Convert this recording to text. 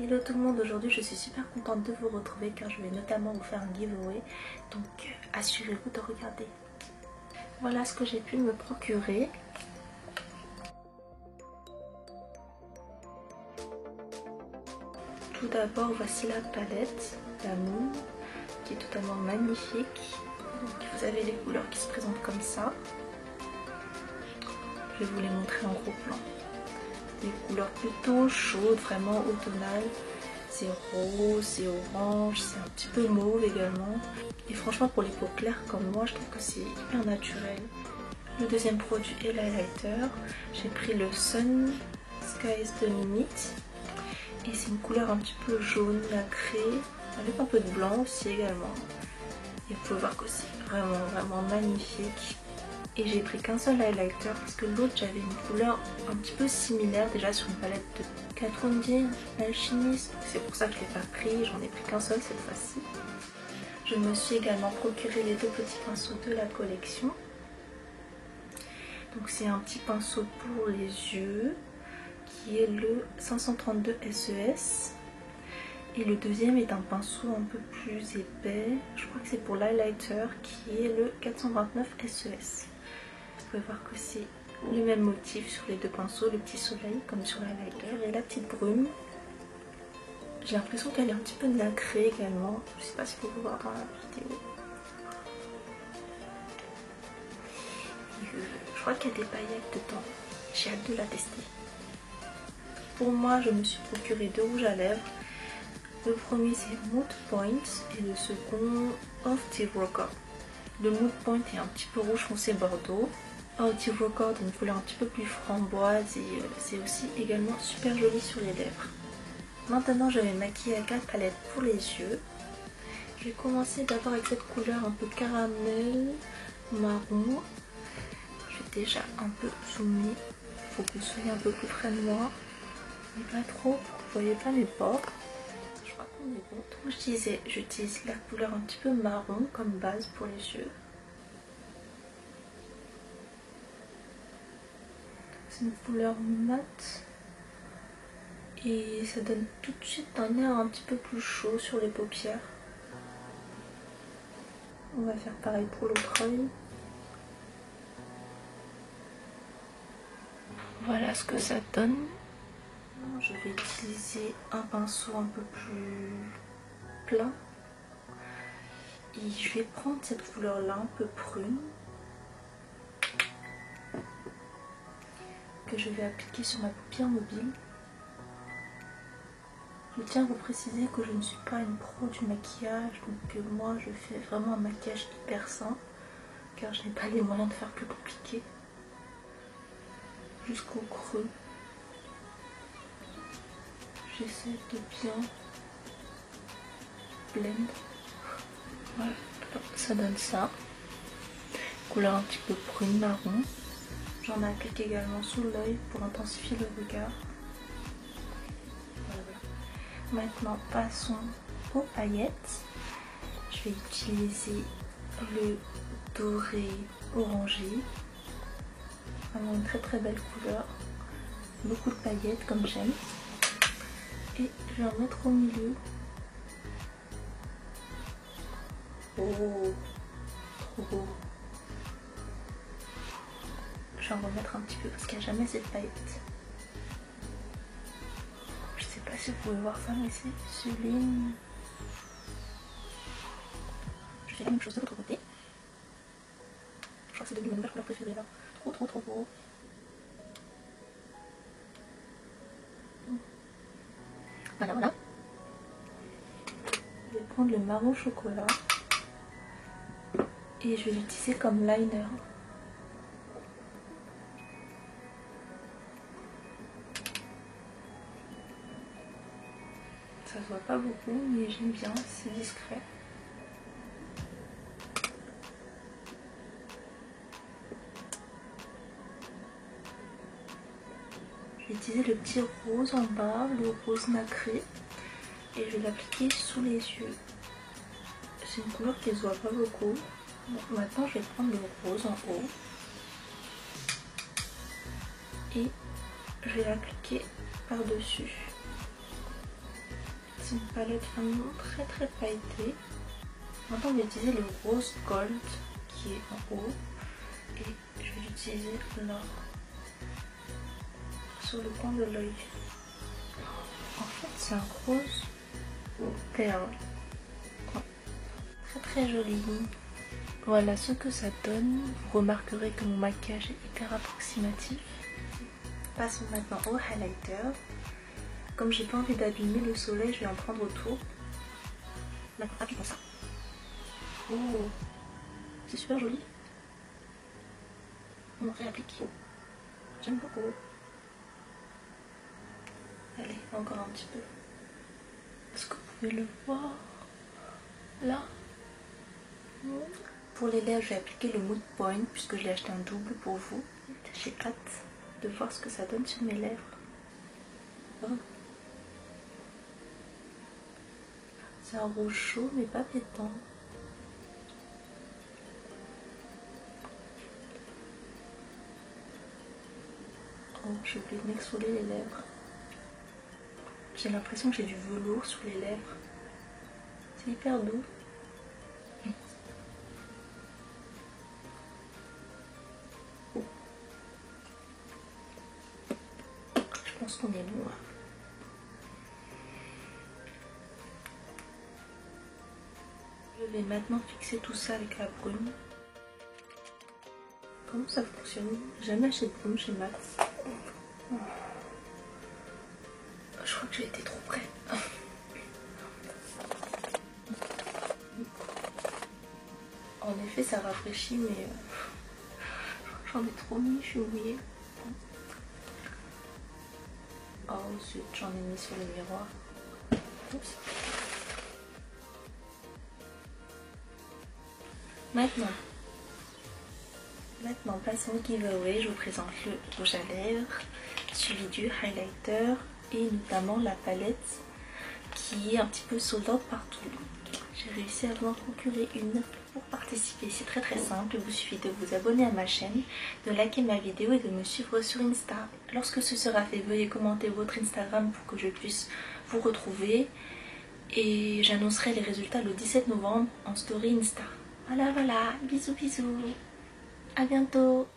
Hello tout le monde, aujourd'hui je suis super contente de vous retrouver car je vais notamment vous faire un giveaway, donc assurez-vous de regarder. Voilà ce que j'ai pu me procurer. Tout d'abord voici la palette, la Moon, qui est totalement magnifique. Donc vous avez les couleurs qui se présentent comme ça. Je vais vous les montrer en gros plan. Des couleurs plutôt chaudes, vraiment automnales. C'est rose, c'est orange, c'est un petit peu mauve également. Et franchement pour les peaux claires comme moi, je trouve que c'est hyper naturel. Le deuxième produit est l'highlighter. J'ai pris le Sun Skies de Limit. Et c'est une couleur un petit peu jaune, nacrée, avec un peu de blanc aussi également. Et vous pouvez voir que c'est vraiment magnifique. Et j'ai pris qu'un seul highlighter parce que l'autre j'avais une couleur un petit peu similaire déjà sur une palette de Kat Von D Alchemist. C'est pour ça que je ne l'ai pas pris, j'en ai pris qu'un seul cette fois-ci. Je me suis également procuré les deux petits pinceaux de la collection. Donc c'est un petit pinceau pour les yeux qui est le 532 SES. Et le deuxième est un pinceau un peu plus épais, je crois que c'est pour l'highlighter qui est le 429 SES. Vous pouvez voir que c'est le même motif sur les deux pinceaux, le petit soleil comme sur l'highlighter et la petite brume. J'ai l'impression qu'elle est un petit peu nacrée également, je ne sais pas si vous pouvez voir dans la vidéo. Je crois qu'il y a des paillettes dedans, j'ai hâte de la tester. Pour moi je me suis procuré deux rouges à lèvres. Le premier c'est Mood Point et le second Of Record. Le Mood Point est un petit peu rouge foncé bordeaux. Of Record est une couleur un petit peu plus framboise et c'est aussi également super joli sur les lèvres. Maintenant je vais maquiller avec la palette pour les yeux. Je vais commencer d'abord avec cette couleur un peu caramel marron. Je vais déjà un peu zoomer. Il faut que vous soyez un peu plus près de moi. Mais pas trop pour que vous ne voyez pas mes pores. Je crois qu'on est bon. Comme je disais, j'utilise la couleur un petit peu marron comme base pour les yeux. C'est une couleur mate. Et ça donne tout de suite un air un petit peu plus chaud sur les paupières. On va faire pareil pour l'autre œil. Voilà ce que ça donne. Je vais utiliser un pinceau un peu plus plat. Et je vais prendre cette couleur là un peu prune. Que je vais appliquer sur ma paupière mobile. Je tiens à vous préciser que je ne suis pas une pro du maquillage, donc moi je fais vraiment un maquillage hyper simple, car je n'ai pas les moyens de faire plus compliqué. Jusqu'au creux. J'essaie de bien blend. Voilà, ça donne ça. Couleur un petit peu prune marron. J'en applique également sous l'œil pour intensifier le regard. Maintenant passons aux paillettes. Je vais utiliser le doré orangé. Vraiment une très belle couleur. Beaucoup de paillettes comme j'aime. Et je vais en mettre au milieu. Oh, trop beau. Je vais en remettre un petit peu parce qu'il n'y a jamais cette paillette. Je sais pas si vous pouvez voir ça, mais c'est sublime. Je fais la même chose de l'autre côté. Je crois que c'est devenu ma nouvelle couleur préférée là. Trop beau. Voilà. Je vais prendre le marron chocolat et je vais l'utiliser comme liner. Ça se voit pas beaucoup, mais j'aime bien, c'est discret. Je vais utiliser le petit rose en bas, le rose nacré, et je vais l'appliquer sous les yeux. C'est une couleur qui ne se voit pas beaucoup. Donc maintenant je vais prendre le rose en haut et je vais l'appliquer par-dessus. c'est une palette vraiment très pailletée. Maintenant on va utiliser le rose gold qui est en haut et je vais l'utiliser là sur le coin de l'œil. En fait c'est un rose perle, très joli. Voilà ce que ça donne. Vous remarquerez que mon maquillage est hyper approximatif. Passons maintenant au highlighter. Comme j'ai pas envie d'abîmer le soleil, je vais en prendre autour. Maintenant, appliquons ça. Oh, c'est super joli. On réapplique. J'aime beaucoup. Allez, encore un petit peu. Est-ce que vous pouvez le voir? Là. Pour les lèvres, je vais appliquer le Mood Point puisque je l'ai acheté un double pour vous. J'ai hâte de voir ce que ça donne sur mes lèvres. Oh. C'est un rouge chaud mais pas pétant. Oh, j'ai oublié de m'exfolier les lèvres. J'ai l'impression que j'ai du velours sur les lèvres. C'est hyper doux. Je pense qu'on est bon. Je vais maintenant fixer tout ça avec la brume. Comment ça fonctionne? J'ai jamais acheté de brume chez Max. Je crois que j'ai été trop près. En effet, ça rafraîchit, mais j'en ai trop mis, je suis mouillée. Oh zut, j'en ai mis sur le miroir. Oups. Maintenant, passons au giveaway. Je vous présente le rouge à lèvres, suivi du highlighter et notamment la palette qui est un petit peu sold out partout. J'ai réussi à vous en procurer une. Pour participer, c'est très simple. Il vous suffit de vous abonner à ma chaîne, de liker ma vidéo et de me suivre sur Insta. Lorsque ce sera fait, veuillez commenter votre Instagram pour que je puisse vous retrouver. Et j'annoncerai les résultats le 17 novembre en story Insta. Voilà, bisous, à bientôt.